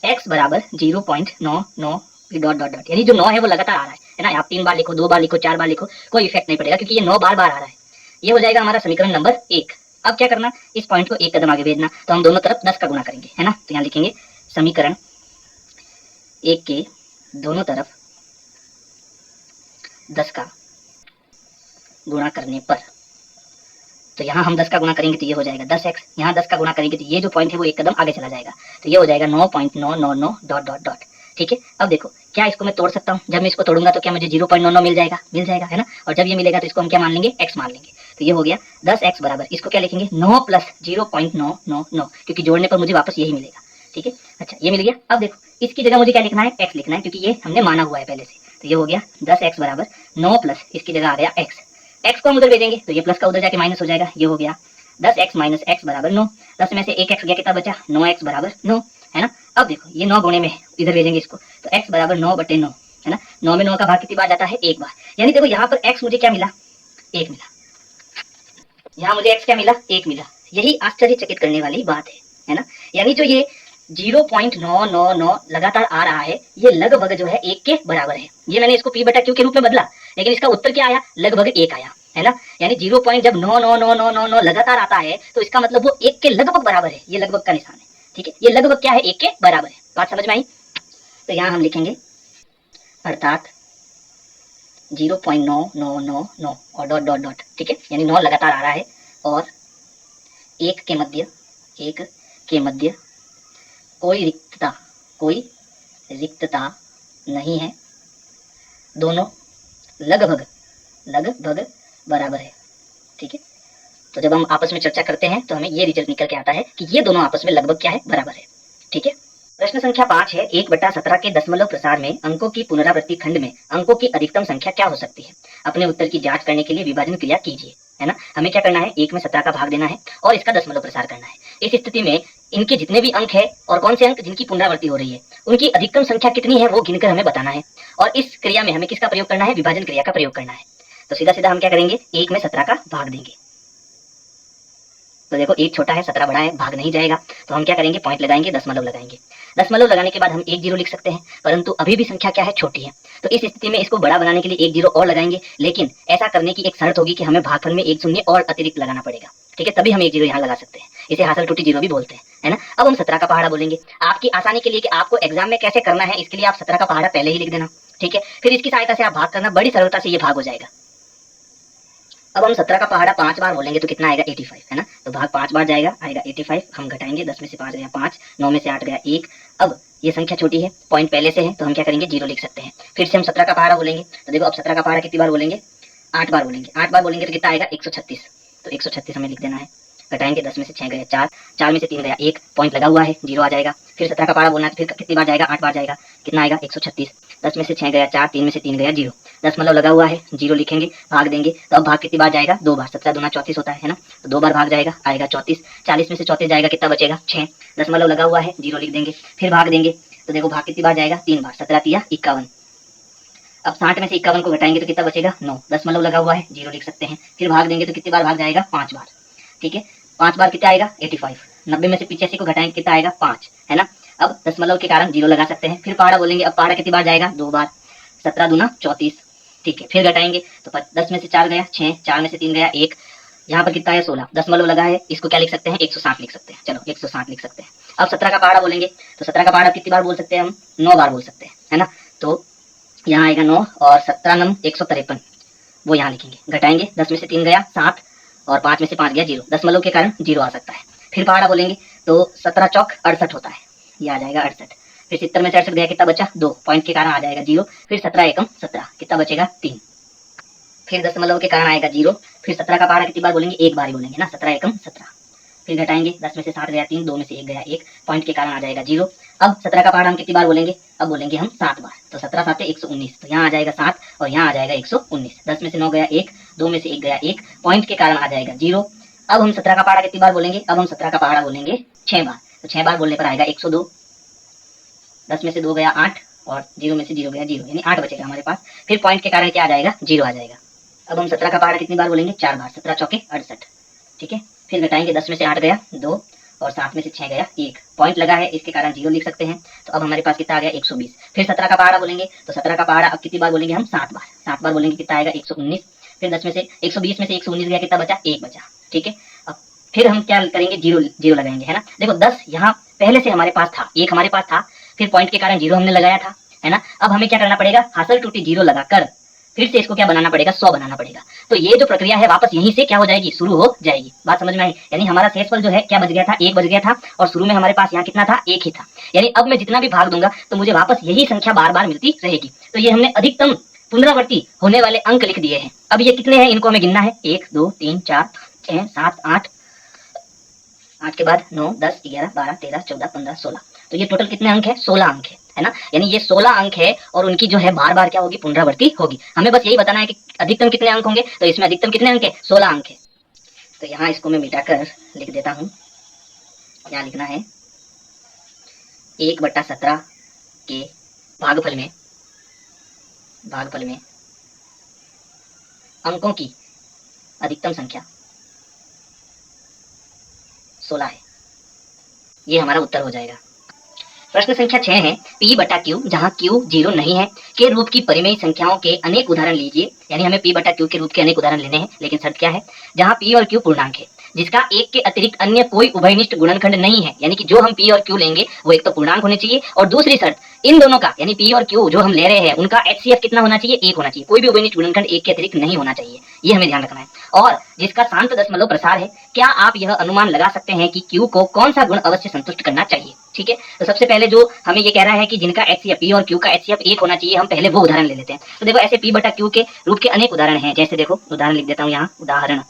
x बराबर 0.99 डॉट डॉट डॉट, यानी जो 9 है वो लगातार आ रहा है ना। आप 3 बार लिखो, 2 बार लिखो, 4 बार लिखो, कोई इफेक्ट नहीं पड़ेगा क्योंकि ये 9 बार बार आ रहा है। ये हो जाएगा हमारा समीकरण नंबर 1। अब क्या करना, इस पॉइंट को एक कदम आगे भेजना। तो हम दोनों तरफ 10 का गुणा करेंगे, है ना। तो यहाँ लिखेंगे समीकरण 1 के दोनों तरफ 10 का गुणा करने पर, तो यहाँ हम 10 का गुणा करेंगे तो ये हो जाएगा 10x, यहाँ 10 का गुणा करेंगे तो ये जो पॉइंट है वो एक कदम आगे चला जाएगा, तो ये हो जाएगा 9.999 डॉट डॉट डॉट, ठीक है। अब देखो क्या इसको मैं तोड़ सकता हूँ? जब मैं इसको तोड़ूंगा तो क्या मुझे 0.99 मिल जाएगा? मिल जाएगा, है ना। और जब ये मिलेगा तो इसको हम क्या मान लेंगे? x मान लेंगे। तो ये हो गया 10x बराबर, इसको क्या लिखेंगे? 9 प्लस 0.999, क्योंकि जोड़ने पर मुझे वापस यही मिलेगा, ठीक है। अच्छा ये मिल गया। अब देखो इसकी जगह मुझे क्या लिखना है? x लिखना है, क्योंकि ये हमने माना हुआ है पहले से। तो ये हो गया 10x बराबर 9 प्लस इसकी जगह आ गया x को हम उधर भेजेंगे तो ये प्लस का उधर जाके माइनस हो जाएगा। ये हो गया 10x माइनस x बराबर 9। 10 में से एक x गया, कितना बचा? 9x बराबर 9, है ना। अब देखो ये 9 गुणे में इधर भेजेंगे इसको, तो x बराबर 9/9, है ना। 9 में 9 का भाग कितनी बार जाता है? एक बार। यानी देखो यहाँ पर x मुझे क्या मिला? 1 मिला। यहाँ मुझे x क्या मिला? 1 मिला। यही आश्चर्यचकित करने वाली बात है ना। यानी जो ये 0.999 लगातार आ रहा है, ये लगभग जो है 1 के बराबर है। ये मैंने इसको P बटा Q के रूप में बदला, लेकिन इसका उत्तर क्या आया? लगभग 1 आया, है ना। यानी 0. जब 99999 लगातार आता है तो इसका मतलब वो 1 के लगभग बराबर है। ये लगभग का निशान है, ठीक है। ये लगभग क्या है? 1 के बराबर है। बात समझ में आई? तो यहाँ हम लिखेंगे अर्थात 0.9999 और डॉट डॉट डॉट, ठीक है। यानी 9 लगातार आ रहा है और 1 के मध्य कोई रिक्तता नहीं है। दोनों लगभग बराबर है, ठीक है। तो जब हम आपस में चर्चा करते हैं तो हमें ये रिजल्ट निकल के आता है कि ये दोनों आपस में लगभग क्या है? बराबर है, ठीक है। प्रश्न संख्या 5 है, 1/17 के दशमलव प्रसार में अंकों की पुनरावृत्ति खंड में अंकों की अधिकतम संख्या क्या हो सकती है? अपने उत्तर की जांच करने के लिए विभाजन क्रिया कीजिए, है ना। हमें क्या करना है? 1 में 17 का भाग देना है और इसका दशमलव प्रसार करना है। इस स्थिति में इनके जितने भी अंक है और कौन से अंक जिनकी पुनरावृत्ति हो रही है, उनकी अधिकतम संख्या कितनी है वो गिनकर हमें बताना है। और इस क्रिया में हमें किसका प्रयोग करना है? विभाजन क्रिया का प्रयोग करना है। तो सीधा सीधा हम क्या करेंगे? 1 में 17 का भाग देंगे। तो देखो 1 छोटा है, 17 बड़ा है, भाग नहीं जाएगा। तो हम क्या करेंगे? पॉइंट लगाएंगे, दशमलव लगाएंगे। दशमलव लगाने के बाद हम 1 0 लिख सकते हैं, परंतु अभी भी संख्या क्या है? छोटी है। तो इस स्थिति में इसको बड़ा बनाने के लिए 1 0 और लगाएंगे, लेकिन ऐसा करने की एक शर्त होगी कि हमें भागफल में 1 शून्य और अतिरिक्त लगाना पड़ेगा, ठीक है। तभी हम 1 0 यहाँ लगा सकते हैं। इसे हासिल टूटी 0 भी बोलते हैं, है ना। अब हम 17 का पहाड़ा बोलेंगे। आपकी आसानी के लिए कि आपको एग्जाम में कैसे करना है, इसके लिए आप 17 का पहाड़ा पहले ही लिख देना, ठीक है। फिर इसकी सहायता से आप भाग करना, बड़ी सरलता से ये भाग हो जाएगा। अब हम 17 का पहाड़ा 5 बार बोलेंगे तो कितना आएगा? 85, है ना। तो भाग 5 बार जाएगा, आएगा 85। हम घटाएंगे, 10 में से 5 गया 5, 9 में से 8 गया 1। अब ये संख्या छोटी है, पॉइंट पहले से है, तो हम क्या करेंगे? 0 लिख सकते हैं। फिर से हम 17 का पहाड़ा बोलेंगे। तो देखो अब 17 का पहाड़ा कितनी बार बोलेंगे? 8 बार बोलेंगे। 8 बार बोलेंगे तो कितना आएगा? 136। तो 136 हमें लिख देना है। घटाएंगे, 10 में से 6 गया 4, 4 में से 3 गया 1, पॉइंट लगा हुआ है, 0 आ जाएगा। फिर 17 का पहाड़ा बोलना है तो फिर कितनी बार जाएगा? 8 बार जाएगा। कितना आएगा? 136। 10 में से 6 गया 4, 3 में से 3 गया 0, दशमलव लगा हुआ है, 0 लिखेंगे, भाग देंगे। तो अब भाग कितनी बार जाएगा? 2 बार। 17 दूना 34 होता है ना। तो 2 बार भाग जाएगा, आएगा 34। 40 में से 34 जाएगा, कितना बचेगा? 6। दशमलव लगा हुआ है, 0 लिख देंगे, फिर भाग देंगे। तो देखो भाग कितनी बार जाएगा? 3 बार। 17 तिया 51। अब 60 में से 51 को घटाएंगे तो कितना बचेगा? 9। दशमलव लगा हुआ है, 0 लिख सकते हैं। फिर भाग देंगे तो कितनी बार भाग जाएगा? 5 बार, ठीक है। 5 बार कितना आएगा? 85। 90 में से 85 को घटाएंगे कितना आएगा? 5, है ना। अब दशमलव के कारण 0 लगा सकते हैं। फिर पहाड़ा बोलेंगे। अब पहाड़ा कितनी बार जाएगा? 2 बार। 17 दूना 34, ठीक है। फिर घटाएंगे तो 10 में से 4 गया 6, 4 में से 3 गया 1, यहाँ पर कितना है? 16। दशमलव लगा है, इसको क्या लिख सकते हैं? 160 लिख सकते हैं। चलो 160 लिख सकते हैं। अब 17 का पहाड़ा बोलेंगे। तो 17 का पहाड़ा कितनी बार बोल सकते हैं हम? 9 बार बोल सकते हैं, है ना। तो यहाँ आएगा 9 और 17 नम 153, वो यहाँ लिखेंगे। घटाएंगे, 10 में से 3 गया 7 और 5 में से 5 गया 0, दशमलव के कारण 0 आ सकता है। फिर पहाड़ा बोलेंगे तो 17 चौक 68 होता है, ये आ जाएगा 68। फिर 70 में से 68 गया, कितना बचा? 2, पॉइंट के कारण आ जाएगा 0। फिर 17 एकम 17, कितना बचेगा? 3। फिर दशमलव के कारण आएगा 0। फिर 17 का पहाड़ा कितनी बार बोलेंगे? 1 बार ही बोलेंगे ना। 17 एकम 17। फिर घटाएंगे, 10 में से 7 गया 3, 2 में से 1 गया 1, पॉइंट के कारण आ जाएगा 0। अब 17 का पहाड़ा हम कितनी बार बोलेंगे? अब बोलेंगे हम 7 बार। तो 17 7 119, तो यहाँ आ जाएगा 7 और यहाँ आ जाएगा 119। 10 में से 9 गया 1, 2 में से 1 गया 1, पॉइंट के कारण आ जाएगा 0। अब हम 17 का पहाड़ा कितनी बार बोलेंगे? अब हम 17 का पहाड़ा बोलेंगे 6 बार। तो 6 बार बोलने पर आएगा 102। 10 में से 2 गया 8 और 0 में से 0 गया 0, यानी 8 बचेगा हमारे पास। फिर पॉइंट के कारण क्या आ जाएगा? 0 आ जाएगा। अब हम 17 का पहाड़ा कितनी बार बोलेंगे? 4 बार। 17 चौके 68, ठीक है। फिर घटाएंगे, 10 में से 8 गया 2 और 7 में से 6 गया 1, पॉइंट लगा है इसके कारण 0 लिख सकते हैं। तो अब हमारे पास कितना आ गया? 120। फिर 17 का पहाड़ा बोलेंगे, तो 17 का पहाड़ा अब कितनी बार बोलेंगे हम? 7 बार। 7 बार बोलेंगे, कितना आएगा? 119। फिर 10 में से 120 में से 119 गया, कितना बचा? 1 बचा, ठीक है। अब फिर हम क्या करेंगे? 0 लगाएंगे, है ना। देखो 10 यहाँ पहले से हमारे पास था, 1 हमारे पास था, फिर पॉइंट के कारण 0 हमने लगाया था, है ना। अब हमें क्या करना पड़ेगा? हासिल टूटी 0 लगाकर फिर से इसको क्या बनाना पड़ेगा? 100 बनाना पड़ेगा। तो ये जो प्रक्रिया है वापस यहीं से क्या हो जाएगी? शुरू हो जाएगी। बात समझ में आई? यानी हमारा शेषफल जो है क्या बच गया था? 1 बच गया था और शुरू में हमारे पास यहाँ कितना था? 1 ही था। यानी अब मैं जितना भी भाग दूंगा तो मुझे वापस यही संख्या बार बार मिलती रहेगी। तो ये हमने अधिकतम पुनरावृत्ति होने वाले अंक लिख दिए हैं। अब ये कितने हैं? इनको हमें गिनना है। 1 2 3 4 6 7 8, 8 के बाद 9 10 11 12 13 14 15 16। तो ये टोटल कितने अंक है? 16 अंक है ना। यानी ये 16 अंक है और उनकी जो है बार बार क्या होगी? पुनरावृत्ति होगी। हमें बस यही बताना है कि अधिकतम कितने अंक होंगे। तो इसमें अधिकतम कितने अंक है? 16 अंक है। तो यहाँ इसको मैं मिटाकर लिख देता हूँ। यहाँ लिखना है 1/17 के भागफल में अंकों की अधिकतम संख्या 16 है। ये हमारा उत्तर हो जाएगा। प्रश्न संख्या 6 है P/Q, जहाँ Q 0 नहीं है, के रूप की परिमेय संख्याओं के अनेक उदाहरण लीजिए। यानी हमें P/Q के रूप के अनेक उदाहरण लेने हैं, लेकिन शर्त क्या है? जहाँ P और Q पूर्णांक है, जिसका 1 के अतिरिक्त अन्य कोई उभयनिष्ठ गुणनखंड नहीं है। यानी कि जो हम P और Q लेंगे वो एक तो पूर्णांक होने चाहिए, और दूसरी शर्त इन दोनों का यानी P और Q जो हम ले रहे हैं उनका HCF कितना होना चाहिए? 1 होना चाहिए। कोई भी उभयनिष्ठ गुणनखंड 1 के अतिरिक्त नहीं होना चाहिए, ये हमें ध्यान रखना है। और जिसका शांत दशमलव प्रसार है, क्या आप यह अनुमान लगा सकते हैं कि Q को कौन सा गुण अवश्य संतुष्ट करना चाहिए? ठीक है। तो सबसे पहले जो हमें ये कह रहा है कि जिनका HCF P और Q का HCF 1 होना चाहिए, हम पहले वो उदाहरण ले लेते हैं। तो देखो ऐसे P/Q के रूप के अनेक उदाहरण हैं। जैसे देखो उदाहरण लिख देता हूँ यहाँ, उदाहरण,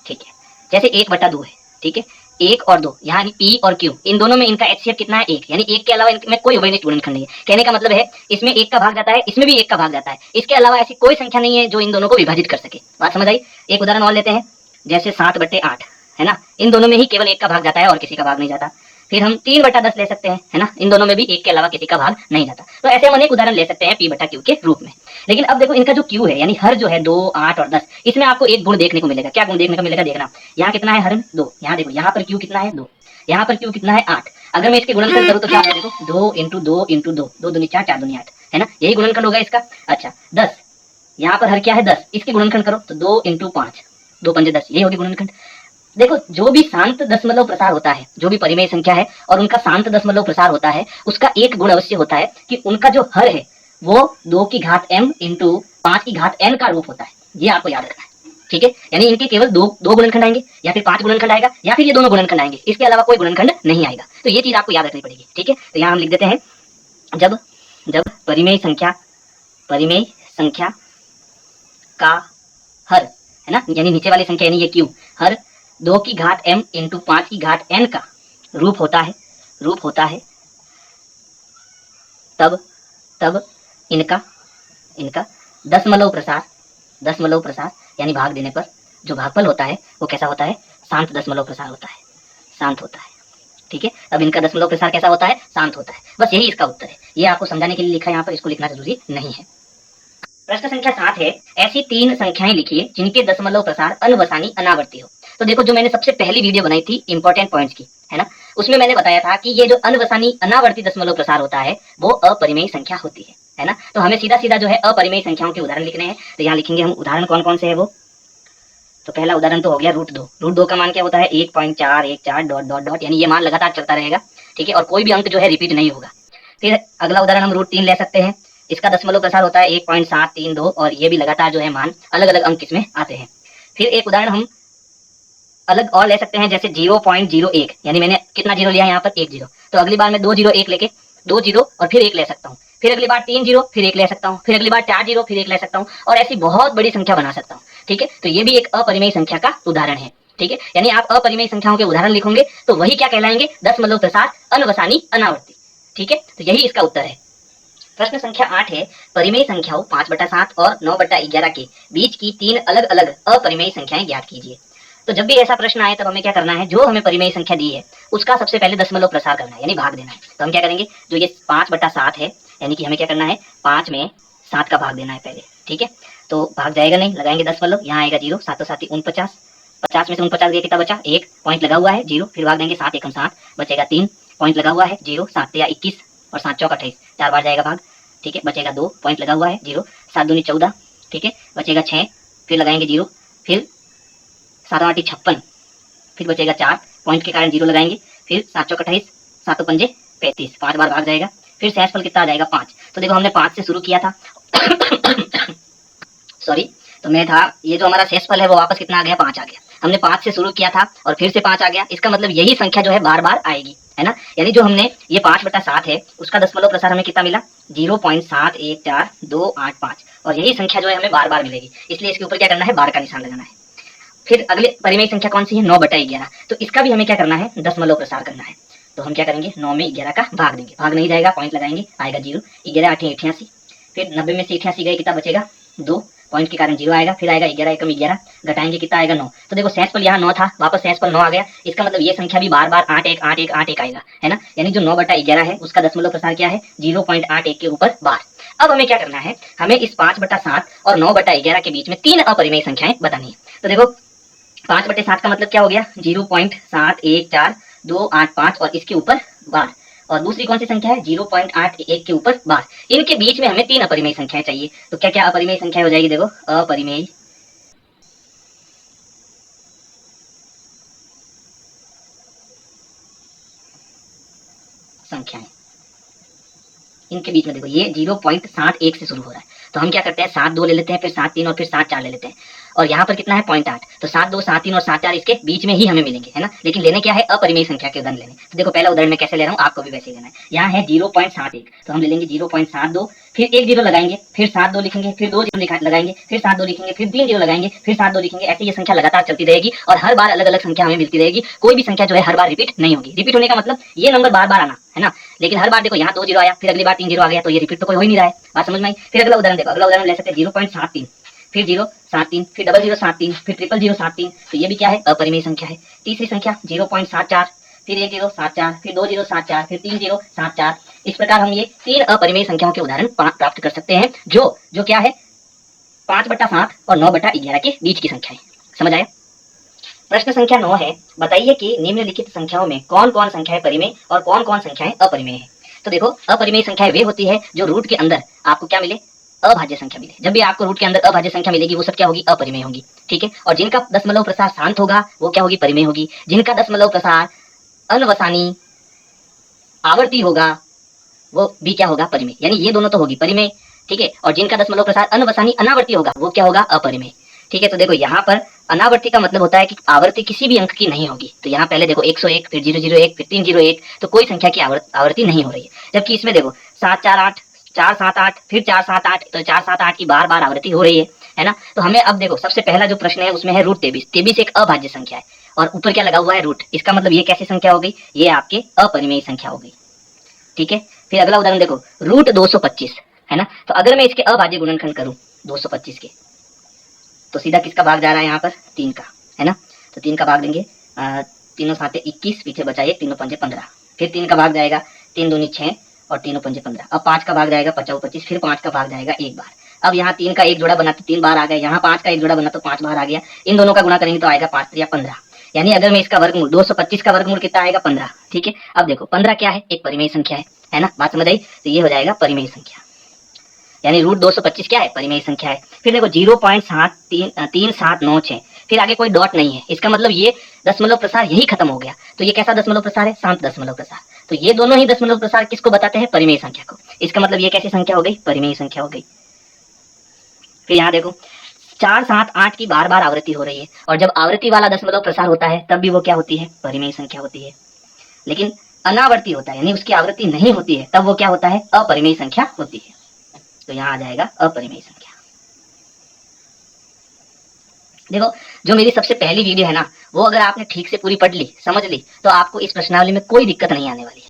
ठीक है। जैसे 1/2 है, ठीक है। 1 और 2 यहाँ P और Q इन दोनों में इनका HCF कितना है? 1। यानी 1 के अलावा इनमें कोई उभयनिष्ठ गुणनखंड नहीं है। कहने का मतलब है इसमें 1 का भाग जाता है, इसमें भी 1 का भाग जाता है। इसके अलावा ऐसी कोई संख्या नहीं है जो इन दोनों को विभाजित कर सके। बात समझ आई? एक उदाहरण और लेते हैं, जैसे 7/8 है ना। इन दोनों में ही केवल 1 का भाग जाता है और किसी का भाग नहीं जाता। फिर हम 3/10 ले सकते हैं, है ना। इन दोनों में भी 1 के अलावा किसी का भाग नहीं जाता। तो ऐसे हम अनेक उदाहरण ले सकते हैं P/Q के रूप में। लेकिन अब देखो इनका जो Q है, यानी हर जो है 2 8 और 10, इसमें आपको एक गुण देखने को मिलेगा। क्या गुण देखने को मिलेगा? देखना यहाँ कितना है? हर 2। यहाँ देखो यहाँ पर Q कितना है? 2। यहाँ पर Q कितना है? 8। अगर मैं इसके गुणनखंड करूँ तो क्या है? देखो 2 × 2 × 2, 2 दूनी 4, 4 दूनी 8, है ना। यही गुणनखंड होगा इसका। अच्छा 10, यहाँ पर हर क्या है? 10। इसके गुणनखंड करो तो 2 × 5, 2 पंजे 10, यही होगी गुणनखंड। देखो जो भी शांत दशमलव प्रसार होता है, जो भी परिमेय संख्या है और उनका शांत दशमलव प्रसार होता है, उसका एक गुण अवश्य होता है कि उनका जो हर है वो 2 की घात m × 5 की घात n का रूप होता है। ये आपको याद रखना है, ठीक है। यानी इनके केवल दो गुणनखंड आएंगे, या फिर 5 गुणनखंड आएगा, या फिर ये दोनों गुणनखंड आएंगे। इसके अलावा कोई गुणनखंड नहीं आएगा। तो ये चीज आपको याद रखनी पड़ेगी, ठीक है। तो यहाँ हम लिख देते हैं, जब परिमेय संख्या का हर, है ना, यानी नीचे वाली संख्या यानी ये Q, हर 2 की घात m × 5 की घात n का रूप होता है, तब इनका दशमलव प्रसार यानी भाग देने पर जो भागफल होता है वो कैसा होता है? शांत दशमलव प्रसार होता है, शांत होता है, ठीक है। अब इनका दशमलव प्रसार कैसा होता है? शांत होता है। बस यही इसका उत्तर है। ये आपको समझाने के लिए लिखा है यहाँ पर, इसको लिखना जरूरी नहीं है। प्रश्न संख्या 7 है, ऐसी 3 संख्याएं लिखिए जिनके दशमलव प्रसार अनवसानी अनावर्ती हो। तो देखो जो मैंने सबसे पहली वीडियो बनाई थी इंपॉर्टेंट पॉइंट्स की, है ना, उसमें मैंने बताया था कि ये जो अनवसानी अनावर्ती दशमलव प्रसार होता है वो अपरिमेय संख्या होती है ना। तो हमें सीधा सीधा जो है अपरिमेय संख्याओं के उदाहरण लिखने हैं। तो यहाँ लिखेंगे हम उदाहरण कौन कौन से है वो। तो पहला उदाहरण तो हो गया √2। √2 का मान क्या होता है? 1.414 ... यानी ये मान लगातार चलता रहेगा, ठीक है, और कोई भी अंक जो है रिपीट नहीं होगा। फिर अगला उदाहरण हम √3 ले सकते हैं। इसका दशमलव प्रसार होता है 1.732 और ये भी लगातार जो है मान अलग अलग अंक इसमें आते हैं। फिर एक उदाहरण हम अलग और ले सकते हैं, जैसे 0.01, यानी मैंने कितना जीरो लिया है यहाँ पर? 1 0। तो अगली बार मैं 2 0 1 लेके 2 0 और फिर 1 ले सकता हूँ। फिर अगली बार 3 0 फिर 1 ले सकता हूँ। फिर अगली बार 4 0 फिर 1 ले सकता हूँ, और ऐसी बहुत बड़ी संख्या बना सकता हूँ, ठीक है। तो ये भी एक अपरिमेय संख्या का उदाहरण है, ठीक है। यानी आप अपरिमेय संख्याओं के उदाहरण लिखोगे तो वही क्या कहलाएंगे? दशमलव प्रसार अनवसानी अनावर्ती, ठीक है, तो यही इसका उत्तर है। प्रश्न संख्या 8 है, परिमेय संख्याओं 5/7 और 9/11 के बीच की 3 अलग अलग अपरिमेय संख्याएं ज्ञात कीजिए। तो जब भी ऐसा प्रश्न आए तब हमें क्या करना है, जो हमें परिमेय संख्या दी है उसका सबसे पहले दशमलव प्रसार करना है, यानी भाग देना है। तो हम क्या करेंगे, जो ये 5/7 है, यानी कि हमें क्या करना है, 5 में 7 का भाग देना है पहले, ठीक है। तो भाग जाएगा नहीं, लगाएंगे दशमलव, यहाँ आएगा 0, 7 7 49, 50 में से 49 गया, कितना बचा, 1 पॉइंट लगा हुआ है 0, फिर भाग देंगे 7 एकम 7, बचेगा 3 पॉइंट लगा हुआ है 0, 7 या 21 और 7 चौक 28, 4 बार जाएगा भाग, ठीक है, बचेगा 2 पॉइंट लगा हुआ है 0, 7 दूनी 14, ठीक है, बचेगा 6, फिर लगाएंगे 0, फिर 7 8 56, फिर बचेगा 4 पॉइंट के कारण 0 लगाएंगे, फिर 7 चौक 28, 7 पंजे 35, 5 बार भाग जाएगा, फिर शेषफल कितना आ जाएगा 5। तो देखो हमने 5 से शुरू किया था सॉरी, तो मैं था, ये जो हमारा शेषफल है वो वापस कितना आ गया, 5 आ गया। हमने 5 से शुरू किया था और फिर से 5 आ गया, इसका मतलब यही संख्या जो है बार बार आएगी, है ना। यानी जो हमने ये 5/7 है उसका दशमलव प्रसार हमें कितना मिला, 0.71428 और यही संख्या जो है हमें बार बार मिलेगी, इसलिए इसके ऊपर क्या करना है, बार का निशान लगाना है। फिर अगले परिमेय संख्या कौन सी है, 9/11, तो इसका भी हमें क्या करना है, दशमलव प्रसार करना है। तो हम क्या करेंगे, 9 में 11 का भाग देंगे, भाग नहीं जाएगा, पॉइंट लगाएंगे, आएगा 0, 11 8 88, फिर 90 में से 88 गए, कितना बचेगा 2, पॉइंट के कारण 0 आएगा, फिर आएगा 11 एकम 11, घटाएंगे कितना आएगा 9। तो देखो शेषफल यहाँ 9 था, वापस शेषफल 9 आ गया, इसका मतलब ये संख्या भी बार बार 8 1 8 1 8 1 आएगा, है ना। यानी जो 9/11 है उसका दशमलव प्रसार क्या है, 0.81 के ऊपर बार। अब हमें क्या करना है, हमें इस 5/7 और 9/11 के बीच में 3 अपरिमेय संख्याएं बतानी है। तो देखो 5/7 का मतलब क्या हो गया, 0.714285 और इसके ऊपर बार, और दूसरी कौन सी संख्या है, 0.81 के ऊपर बार। इनके बीच में हमें 3 अपरिमेय संख्याएं चाहिए। तो क्या क्या अपरिमेय संख्या हो जाएगी, देखो अपरिमेय संख्याएं, इनके बीच में देखो ये 0.71 से शुरू हो रहा है, तो हम क्या करते हैं, 7 2 ले लेते हैं, फिर 7 3 और फिर 7 4 ले लेते हैं, और यहाँ पर कितना है 0.8, तो 7 2 7 3 और 7 4 इसके बीच में ही हमें मिलेंगे, है ना। लेकिन लेने क्या है, अपरिमेय संख्या के उदाहरण लेने। तो देखो पहला उदाहरण मैं कैसे ले रहा हूँ, आपको भी वैसे ही लेना है। यहाँ है 0.71, तो हम ले लेंगे 0.72, फिर 1 0 लगाएंगे, फिर 7 2 लिखेंगे, फिर 2 0 लगाएंगे, फिर 7 2 लिखेंगे, फिर 3 0 लगाएंगे, फिर 7 2 लिखेंगे, ऐसे ये संख्या लगातार चलती रहेगी और हर बार अलग अलग संख्या हमें मिलती रहेगी। कोई भी संख्या जो है हर बार रिपीट नहीं होगी। रिपीट होने का मतलब ये नंबर बार बार आना, है ना। लेकिन हर बार देखो यहाँ 2 0 आया, फिर अगली बार 3 0 आ गया, तो ये रिपीट तो कोई हो ही नहीं रहा है, बात समझ में आई। फिर अगला उदाहरण देखो, अगला उदाहरण ले सकते हैं 0.73, फिर 073, फिर 0073, फिर 00073, तो ये भी क्या है, अपरिमेय संख्या है। तीसरी संख्या 0.74, फिर 1074, फिर 2074, फिर 3074। इस प्रकार हम ये 3 अपरिमेय संख्याओं के उदाहरण प्राप्त कर सकते हैं, जो क्या है, 5/7 और 9/11 के बीच की संख्या है। समझ आया। प्रश्न संख्या 9 है, बताइए कि निम्नलिखित संख्याओं में कौन कौन संख्याएं परिमेय और कौन कौन संख्याएं अपरिमेय है। तो देखो अपरिमेय संख्याएं वे होती है जो रूट के अंदर आपको क्या मिले, अभाज्य संख्या मिले। जब भी आपको रूट के अंदर अभाज्य संख्या मिलेगी वो सब क्या होगी, अपरिमेय होगी, ठीक है। और जिनका दशमलव प्रसार शांत होगा वो क्या होगी, परिमेय होगी। जिनका दशमलव प्रसार अनवसानी आवर्ती होगा वो भी क्या होगा, परिमेय। यानी ये दोनों तो होगी परिमेय, ठीक है। और जिनका दशमलव प्रसार अनवसानी अनावर्ती होगा वो क्या होगा, अपरिमेय, ठीक है। तो देखो यहाँ पर अनावर्ती का मतलब होता है कि आवर्ती किसी भी अंक की नहीं होगी। तो यहाँ पहले देखो 101, फिर 001, फिर 301, तो कोई संख्या की आवर्ती नहीं हो रही है। जबकि इसमें देखो 7 4 8, 4 7 8, फिर 4 7 8, तो 4 7 8 की बार बार आवृत्ति हो रही है ना। तो हमें अब देखो सबसे पहला जो प्रश्न है उसमें है रूट 23। 23 एक अभाज्य संख्या है और ऊपर क्या लगा हुआ है, रूट। इसका मतलब ये कैसी संख्या हो गई, ये आपके अपरिमेय संख्या हो गई, ठीक है। फिर अगला उदाहरण देखो रूट 225, है ना। तो अगर मैं इसके अभाज्य गुणनखंड करूं 225 के, तो सीधा किसका भाग जा रहा है यहाँ पर, 3 का, है ना। तो 3 का भाग देंगे, तीनों साते 21, पीछे बचा 1, तीनों पंजे 15, फिर 3 का भाग जाएगा, 3 दूनी 6 और तीनों पंजे 15। अब 5 का भाग जाएगा 50 25, फिर 5 का भाग जाएगा एक बार। अब यहाँ 3 का एक जोड़ा बना तो 3 बार आ गया, यहाँ 5 का एक जोड़ा बना तो 5 बार आ गया। इन दोनों का गुणा करेंगे तो आएगा 5 या 15। यानी अगर मैं इसका वर्गमूल 225 का वर्गमूल कितना आएगा, 15, ठीक है। अब देखो 15 क्या है, एक परिमेय संख्या है ना, बात समझ आई। तो ये हो जाएगा परिमेय संख्या, यानी रूट 225 क्या है, परिमेय संख्या है। फिर देखो 0.3796, फिर आगे कोई डॉट नहीं है, इसका मतलब ये दशमलव प्रसार यही खत्म हो गया। तो ये कैसा दशमलव प्रसार है, शांत दशमलव प्रसार। तो ये दोनों ही दशमलव प्रसार किसको बताते हैं, परिमेय संख्या को। इसका मतलब ये कैसी संख्या हो गई, परिमेय संख्या हो गई। फिर यहाँ देखो 4 7 8 की बार बार आवृत्ति हो रही है, और जब आवृत्ति वाला दशमलव प्रसार होता है तब भी वो क्या होती है, परिमेय संख्या होती है। लेकिन अनावर्ती होता है, यानी उसकी आवृत्ति नहीं होती है, तब वो क्या होता है, अपरिमेय संख्या होती है। तो यहाँ आ जाएगा अपरिमेय संख्या। देखो जो मेरी सबसे पहली वीडियो है ना, वो अगर आपने ठीक से पूरी पढ़ ली, समझ ली, तो आपको इस प्रश्नावली में कोई दिक्कत नहीं आने वाली है।